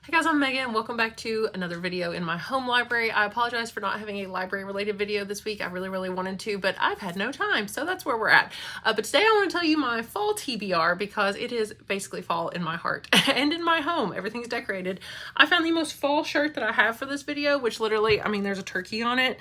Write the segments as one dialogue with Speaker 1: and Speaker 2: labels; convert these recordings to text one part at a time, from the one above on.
Speaker 1: Hey guys, I'm Megan. Welcome back to another video in my home library. I apologize for not having a library related video this week. I really wanted to, but I've had no time, so that's where we're at. But today I want to tell you my fall TBR because it is basically fall in my heart and in my home. Everything's decorated. I found the most fall shirt that I have for this video, which literally, I mean, there's a turkey on it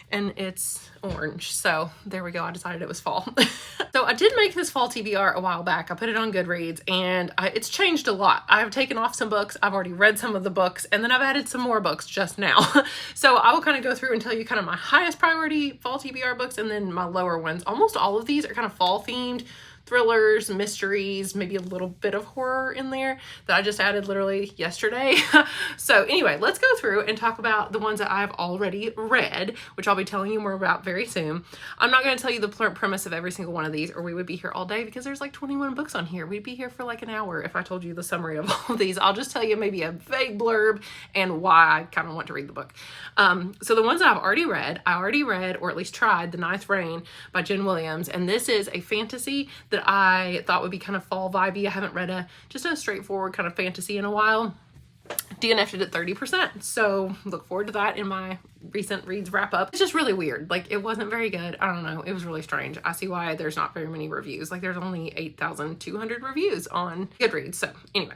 Speaker 1: and it's orange. So there we go. I decided it was fall. So I did make this fall TBR a while back. I put it on Goodreads and it's changed a lot. I've taken off some books. I've already read some of the books and then I've added some more books just now. So I will kind of go through and tell you kind of my highest priority fall TBR books and then my lower ones. Almost all of these are kind of fall themed. Thrillers, mysteries, maybe a little bit of horror in there that I just added literally yesterday. So anyway, let's go through and talk about the ones that I've already read, which I'll be telling you more about very soon. I'm not going to tell you the premise of every single one of these or we would be here all day because there's like 21 books on here. We'd be here for like an hour if I told you the summary of all of these. I'll just tell you maybe a vague blurb and why I kind of want to read the book. So the ones that I already read, or at least tried, The Ninth Reign by Jen Williams. And this is a fantasy that I thought would be kind of fall vibey. I haven't read just a straightforward kind of fantasy in a while. DNF'd it at 30%. So look forward to that in my recent reads wrap up. It's just really weird. Like it wasn't very good. I don't know. It was really strange. I see why there's not very many reviews. Like there's only 8,200 reviews on Goodreads. So anyway,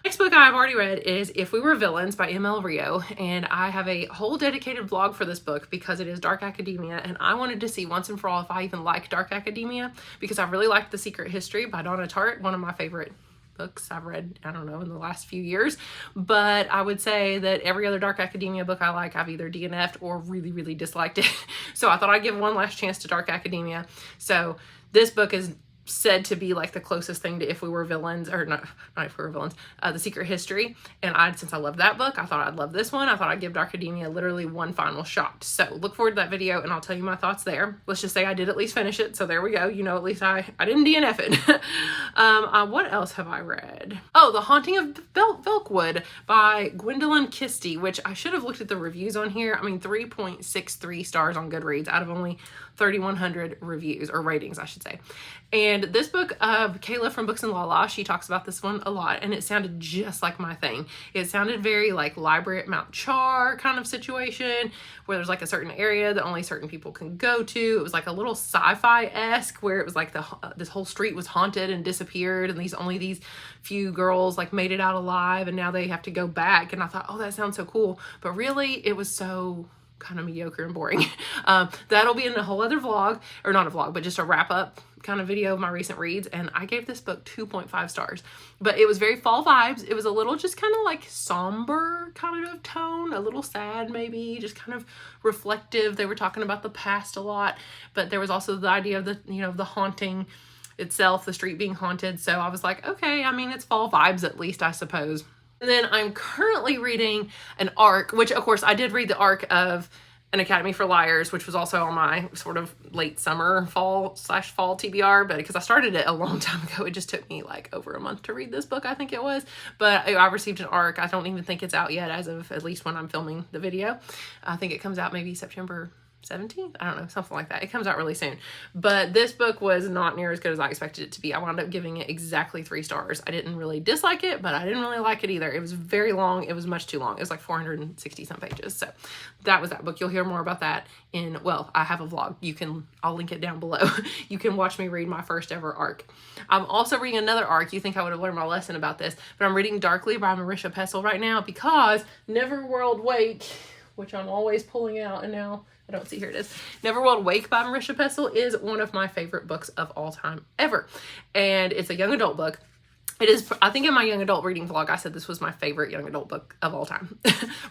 Speaker 1: next book I've already read is If We Were Villains by ML Rio. And I have a whole dedicated vlog for this book because it is dark academia. And I wanted to see once and for all if I even like dark academia because I really liked The Secret History by Donna Tartt, one of my favorite books I've read, I don't know, in the last few years. But I would say that every other dark academia book I like, I've either DNF'd or really disliked it. So I thought I'd give one last chance to dark academia. So this book is said to be like the closest thing to If We Were Villains, or not If We Were Villains, The Secret History. And since I love that book, I thought I'd love this one. I thought I'd give Dark Academia literally one final shot. So look forward to that video and I'll tell you my thoughts there. Let's just say I did at least finish it. So there we go. You know, at least I didn't DNF it. What else have I read? Oh, The Haunting of Velkwood by Gwendolyn Christie, which I should have looked at the reviews on here. I mean, 3.63 stars on Goodreads out of only 3,100 reviews, or ratings, I should say. And this book, Kayla from Books and Lala, she talks about this one a lot, and it sounded just like my thing. It sounded very like Library at Mount Char kind of situation, where there's like a certain area that only certain people can go to. It was like a little sci-fi-esque, where it was like this whole street was haunted and disappeared, and only these few girls like made it out alive, and now they have to go back. And I thought, oh, that sounds so cool. But really, it was so kind of mediocre and boring. That'll be in a whole other vlog, or not a vlog, but just a wrap up kind of video of my recent reads. And I gave this book 2.5 stars, but it was very fall vibes. It was a little just kind of like somber kind of tone, a little sad, maybe just kind of reflective. They were talking about the past a lot, but there was also the idea of the haunting itself, the street being haunted. So I was like, okay, I mean, it's fall vibes at least, I suppose. And then I'm currently reading an arc, which of course I did read the arc of An Academy for Liars, which was also on my sort of late summer fall TBR, but because I started it a long time ago, it just took me like over a month to read this book, I think it was. But I received an arc. I don't even think it's out yet as of at least when I'm filming the video. I think it comes out maybe September 17th, I don't know, something like that. It comes out really soon. But this book was not near as good as I expected it to be. I wound up giving it exactly 3 stars. I didn't really dislike it, but I didn't really like it either. It was very long. It was much too long. It was like 460 some pages. So that was that book. You'll hear more about that I have a vlog. I'll link it down below. You can watch me read my first ever arc. I'm also reading another arc. You think I would have learned my lesson about this, but I'm reading Darkly by Marisha Pessl right now because Neverworld Wake, which I'm always pulling out, and now I don't see, here it is. Neverworld Wake by Marisha Pessl is one of my favorite books of all time ever. And it's a young adult book. It is, I think in my young adult reading vlog, I said this was my favorite young adult book of all time.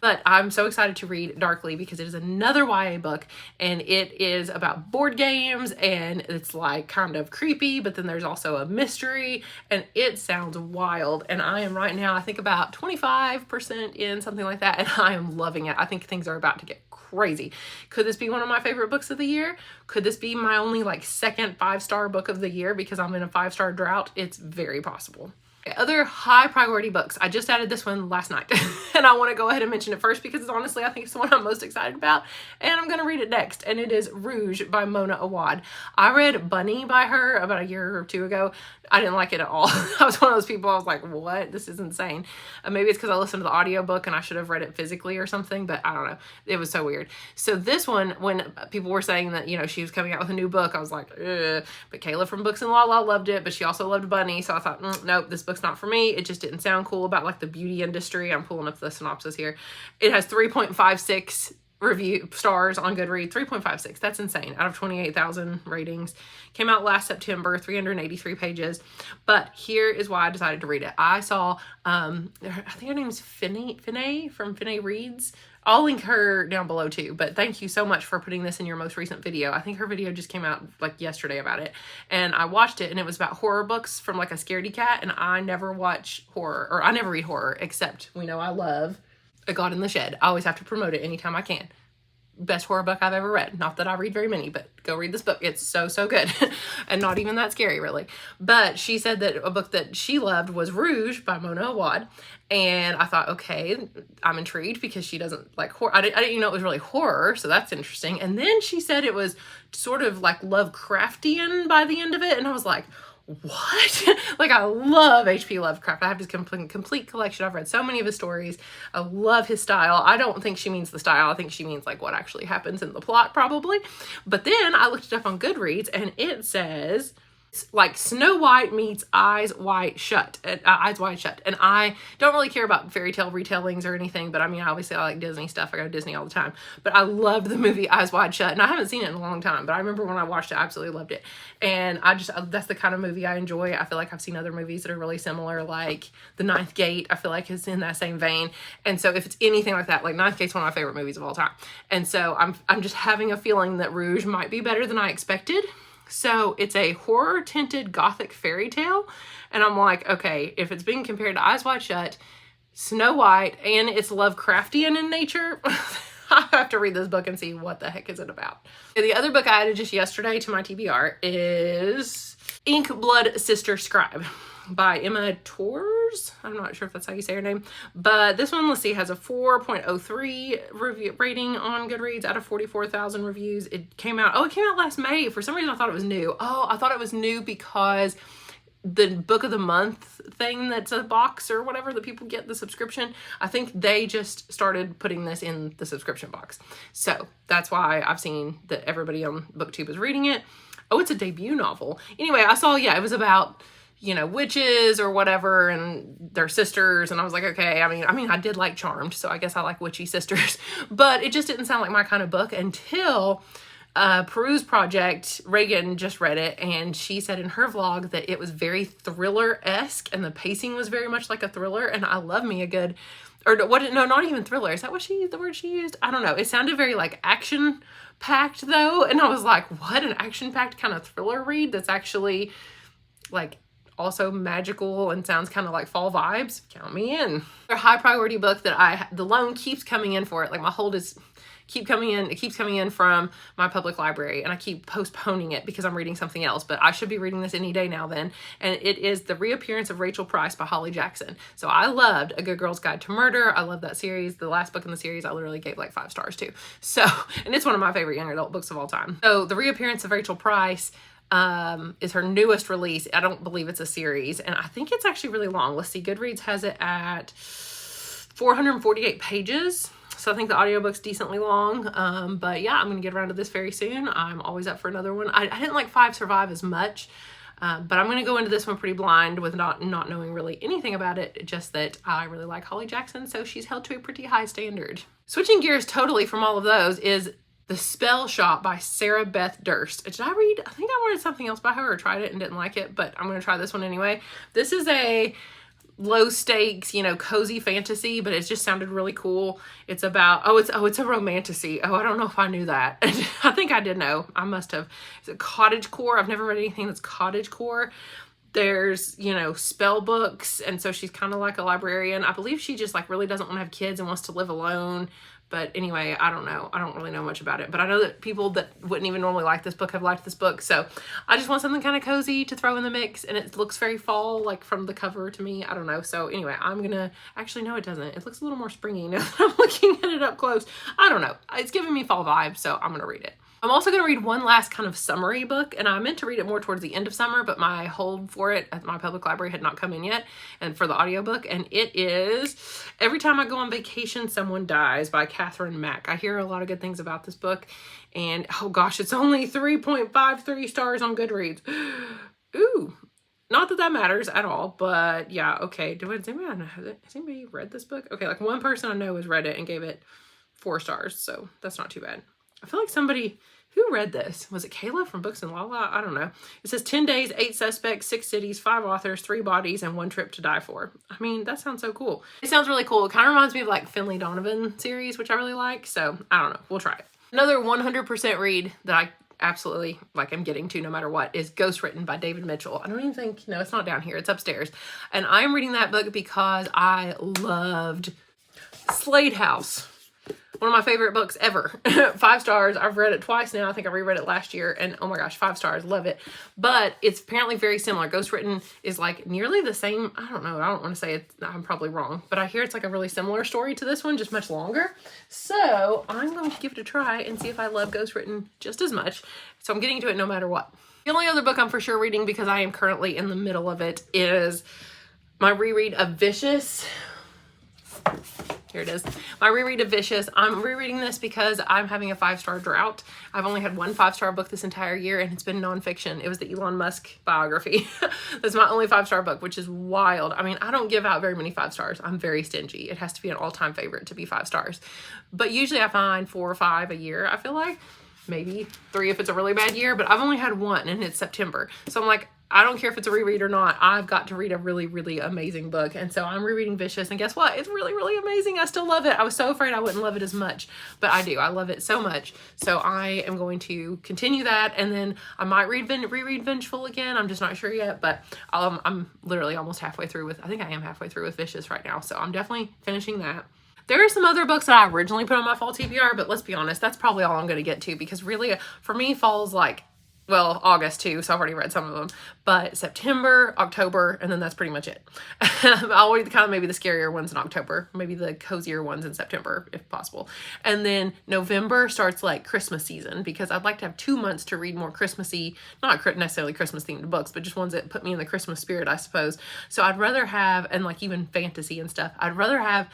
Speaker 1: But I'm so excited to read Darkly because it is another YA book and it is about board games and it's like kind of creepy, but then there's also a mystery and it sounds wild. And I am right now, I think about 25% in, something like that. And I am loving it. I think things are about to get crazy. Could this be one of my favorite books of the year? Could this be my only like second 5-star book of the year because I'm in a 5-star drought? It's very possible. Other high priority books. I just added this one last night and I want to go ahead and mention it first because honestly, I think it's the one I'm most excited about and I'm going to read it next. And it is Rouge by Mona Awad. I read Bunny by her about a year or two ago. I didn't like it at all. I was one of those people, I was like, what? This is insane. Maybe it's because I listened to the audiobook and I should have read it physically or something, but I don't know. It was so weird. So this one, when people were saying that, you know, she was coming out with a new book, I was like, ugh. But Kayla from Books and Lala loved it, but she also loved Bunny. So I thought, nope, this book's not for me. It just didn't sound cool about like the beauty industry. I'm pulling up the synopsis here. It has 3.56 review stars on Goodreads. 3.56. That's insane. Out of 28,000 ratings. Came out last September, 383 pages. But here is why I decided to read it. I saw, I think her name is Finney from Finney Reads. I'll link her down below too, but thank you so much for putting this in your most recent video. I think her video just came out like yesterday about it, and I watched it and it was about horror books from like a scaredy cat, and I never watch horror, or I never read horror, except we know I love A God in the Shed. I always have to promote it anytime I can. Best horror book I've ever read. Not that I read very many, but go read this book. It's so, so good. And not even that scary, really. But she said that a book that she loved was Rouge by Mona Awad. And I thought, okay, I'm intrigued because she doesn't like horror. I didn't even know it was really horror, so that's interesting. And then she said it was sort of like Lovecraftian by the end of it. And I was like, what? Like, I love H.P. Lovecraft. I have his complete collection. I've read so many of his stories. I love his style. I don't think she means the style. I think she means like what actually happens in the plot, probably. But then I looked it up on Goodreads and it says like Snow White meets Eyes Wide Shut. And I don't really care about fairy tale retellings or anything, but I mean, obviously I like Disney stuff. I go to Disney all the time. But I loved the movie Eyes Wide Shut, and I haven't seen it in a long time, but I remember when I watched it, I absolutely loved it. And that's the kind of movie I enjoy. I feel like I've seen other movies that are really similar, like The Ninth Gate, I feel like is in that same vein. And so if it's anything like that, like Ninth Gate's one of my favorite movies of all time. And so I'm just having a feeling that Rouge might be better than I expected. So it's a horror tinted gothic fairy tale. And I'm like, okay, if it's being compared to Eyes Wide Shut, Snow White, and it's Lovecraftian in nature, I have to read this book and see what the heck is it about. The other book I added just yesterday to my TBR is Ink Blood Sister Scribe by Emma Torres. I'm not sure if that's how you say her name, but this one, let's see, has a 4.03 review rating on Goodreads out of 44,000 reviews. It came out last May. For some reason I thought it was new. Oh, I thought it was new because the book of the month thing that's a box or whatever that people get, the subscription, I think they just started putting this in the subscription box. So that's why I've seen that everybody on BookTube is reading it. Oh, it's a debut novel. Anyway, I saw, yeah, it was about, you know, witches or whatever and their sisters, and I was like, okay, I mean I did like Charmed, so I guess I like witchy sisters, but it just didn't sound like my kind of book until Peruse Project, Reagan just read it, and she said in her vlog that it was very thriller-esque and the pacing was very much like a thriller, and I love me a good, or what, no, not even thriller, is that what the word she used? I don't know, it sounded very like action-packed though, and I was like, what, an action-packed kind of thriller read that's actually like also magical and sounds kind of like fall vibes? Count me in. A high priority book that the loan keeps coming in for it, like my hold is keeps coming in from my public library, and I keep postponing it because I'm reading something else, but I should be reading this any day now then, and it is The Reappearance of Rachel Price by Holly Jackson. So I loved A Good Girl's Guide to Murder. I love that series. The last book in the series I literally gave like 5 stars to. So, and it's one of my favorite young adult books of all time. So The Reappearance of Rachel Price is her newest release. I don't believe it's a series, and I think it's actually really long. Let's see, Goodreads has it at 448 pages. So I think the audiobook's decently long, but yeah, I'm going to get around to this very soon. I'm always up for another one. I didn't like 5 Survive as much, but I'm going to go into this one pretty blind with not knowing really anything about it, just that I really like Holly Jackson, so she's held to a pretty high standard. Switching gears totally from all of those is The Spell Shop by Sarah Beth Durst. Did I read? I think I wanted something else by her or tried it and didn't like it, but I'm going to try this one anyway. This is a low stakes, you know, cozy fantasy, but it just sounded really cool. It's about, it's a romantasy. Oh, I don't know if I knew that. I think I did know. I must have. It's a cottagecore. I've never read anything that's cottagecore, There's, you know, spell books, and so she's kind of like a librarian. I believe she just like really doesn't want to have kids and wants to live alone. But anyway, I don't know. I don't really know much about it. But I know that people that wouldn't even normally like this book have liked this book. So I just want something kind of cozy to throw in the mix. And it looks very fall, like from the cover to me. I don't know. So anyway, I'm going to... Actually, no, it doesn't. It looks a little more springy now that I'm looking at it up close. I don't know. It's giving me fall vibes, so I'm going to read it. I'm also going to read one last kind of summary book, and I meant to read it more towards the end of summer, but my hold for it at my public library had not come in yet, and for the audiobook, and it is Every Time I Go on Vacation, Someone Dies by Catherine Mack. I hear a lot of good things about this book, and oh gosh, it's only 3.53 stars on Goodreads. Ooh. Not that that matters at all, but yeah, okay. Has anybody read this book? Okay, like one person I know has read it and gave it 4 stars, so that's not too bad. I feel like somebody who read this. Was it Kayla from Books and Lala? I don't know. It says 10 days, 8 suspects, 6 cities, 5 authors, 3 bodies, and 1 trip to die for. I mean, that sounds so cool. It sounds really cool. It kind of reminds me of like Finley Donovan series, which I really like. So I don't know. We'll try it. Another 100% read that I absolutely like I'm getting to no matter what is Ghostwritten by David Mitchell. I don't even think, no, it's not down here. It's upstairs. And I'm reading that book because I loved Slade House. One of my favorite books ever. 5 stars. I've read it twice now. I think I reread it last year, and oh my gosh, 5 stars. Love it. But it's apparently very similar. Ghostwritten is like nearly the same. I don't know. I don't want to say it. I'm probably wrong, but I hear it's like a really similar story to this one, just much longer. So I'm going to give it a try and see if I love Ghostwritten just as much. So I'm getting to it no matter what. The only other book I'm for sure reading, because I am currently in the middle of it, is my reread of Vicious. Here it is. My reread of Vicious. I'm rereading this because I'm having a 5-star drought. I've only had 1 5-star book this entire year, and it's been nonfiction. It was the Elon Musk biography. That's my only 5-star book, which is wild. I mean, I don't give out very many 5 stars. I'm very stingy. It has to be an all-time favorite to be 5 stars. But usually I find 4 or 5 a year, I feel like. Maybe 3 if it's a really bad year, but I've only had 1, and it's September. So I'm like, I don't care if it's a reread or not. I've got to read a really, really amazing book. And so I'm rereading Vicious, and guess what? It's really, really amazing. I still love it. I was so afraid I wouldn't love it as much, but I do. I love it so much. So I am going to continue that, and then I might reread Vengeful again. I'm just not sure yet, but I'm literally almost halfway through with, I think I am halfway through with Vicious right now. So I'm definitely finishing that. There are some other books that I originally put on my fall TBR, but let's be honest, that's probably all I'm going to get to, because really for me, fall's like, well, August too, so I've already read some of them, but September, October, and then that's pretty much it. I'll read kind of maybe the scarier ones in October, maybe the cozier ones in September, if possible. And then November starts like Christmas season, because I'd like to have 2 months to read more Christmassy, not necessarily Christmas themed books, but just ones that put me in the Christmas spirit, I suppose. So I'd rather have, and like even fantasy and stuff, I'd rather have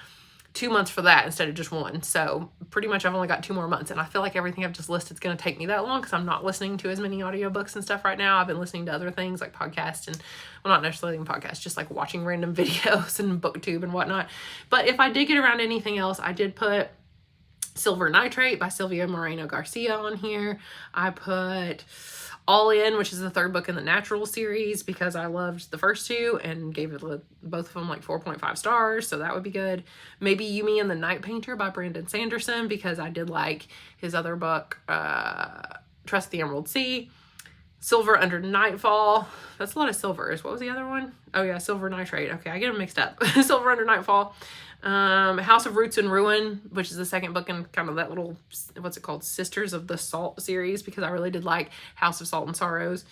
Speaker 1: 2 months for that instead of just 1. So pretty much I've only got 2 more months, and I feel like everything I've just listed is going to take me that long because I'm not listening to as many audiobooks and stuff right now. I've been listening to other things like podcasts, and well, not necessarily podcasts, just like watching random videos and booktube and whatnot. But if I did get around to anything else, I did put Silver Nitrate by Silvia Moreno Garcia on here. I put All In, which is the 3rd book in the Natural series, because I loved the first 2 and gave it both of them like 4.5 stars, so that would be good. Maybe You, Me, and the Night Painter by Brandon Sanderson, because I did like his other book, Trust the Emerald Sea. Silver Under Nightfall. That's a lot of silvers. What was the other one? Oh yeah, Silver Nitrate. Okay, I get them mixed up. Silver Under Nightfall. House of Roots and Ruin, which is the 2nd book in kind of that little, what's it called, Sisters of the Salt series, because I really did like House of Salt and Sorrows.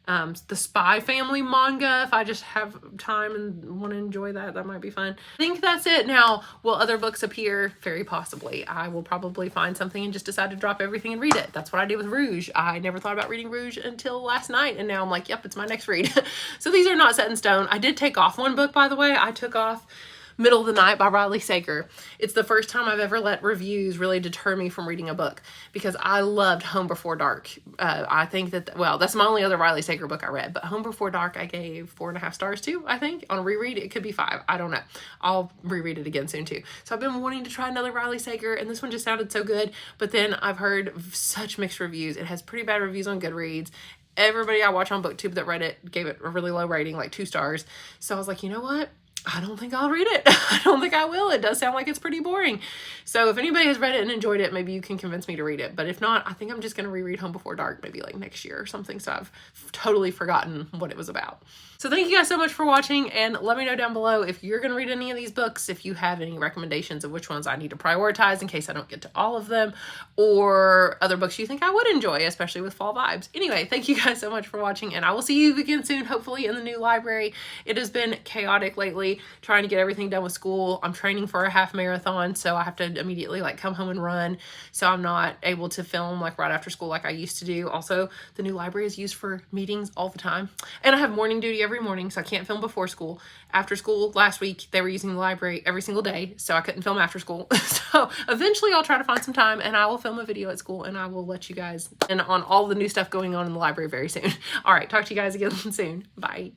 Speaker 1: The Spy Family manga, if I just have time and want to enjoy that, that might be fun. I think that's it. Now, will other books appear? Very possibly. I will probably find something and just decide to drop everything and read it. That's what I did with Rouge. I never thought about reading Rouge until last night, and now I'm like, yep, it's my next read. So these are not set in stone. I did take off one book, by the way. I took off Middle of the Night by Riley Sager. It's the first time I've ever let reviews really deter me from reading a book, because I loved Home Before Dark. I think that, well, that's my only other Riley Sager book I read, but Home Before Dark I gave 4.5 stars to, I think. On a reread, it could be 5. I don't know. I'll reread it again soon too. So I've been wanting to try another Riley Sager, and this one just sounded so good, but then I've heard such mixed reviews. It has pretty bad reviews on Goodreads. Everybody I watch on BookTube that read it gave it a really low rating, like 2 stars. So I was like, you know what? I don't think I'll read it. I don't think I will. It does sound like it's pretty boring. So if anybody has read it and enjoyed it, maybe you can convince me to read it. But if not, I think I'm just going to reread Home Before Dark maybe like next year or something. So I've totally forgotten what it was about. So thank you guys so much for watching, and let me know down below if you're going to read any of these books, if you have any recommendations of which ones I need to prioritize in case I don't get to all of them, or other books you think I would enjoy, especially with fall vibes. Anyway, thank you guys so much for watching, and I will see you again soon, hopefully in the new library. It has been chaotic lately, trying to get everything done with school. I'm training for a half marathon, so I have to immediately like come home and run, so I'm not able to film like right after school like I used to do. Also, the new library is used for meetings all the time, and I have morning duty every morning, so I can't film before school. After school last week, they were using the library every single day, so I couldn't film after school. So eventually I'll try to find some time and I will film a video at school, and I will let you guys in on all the new stuff going on in the library very soon. All right, talk to you guys again soon. Bye.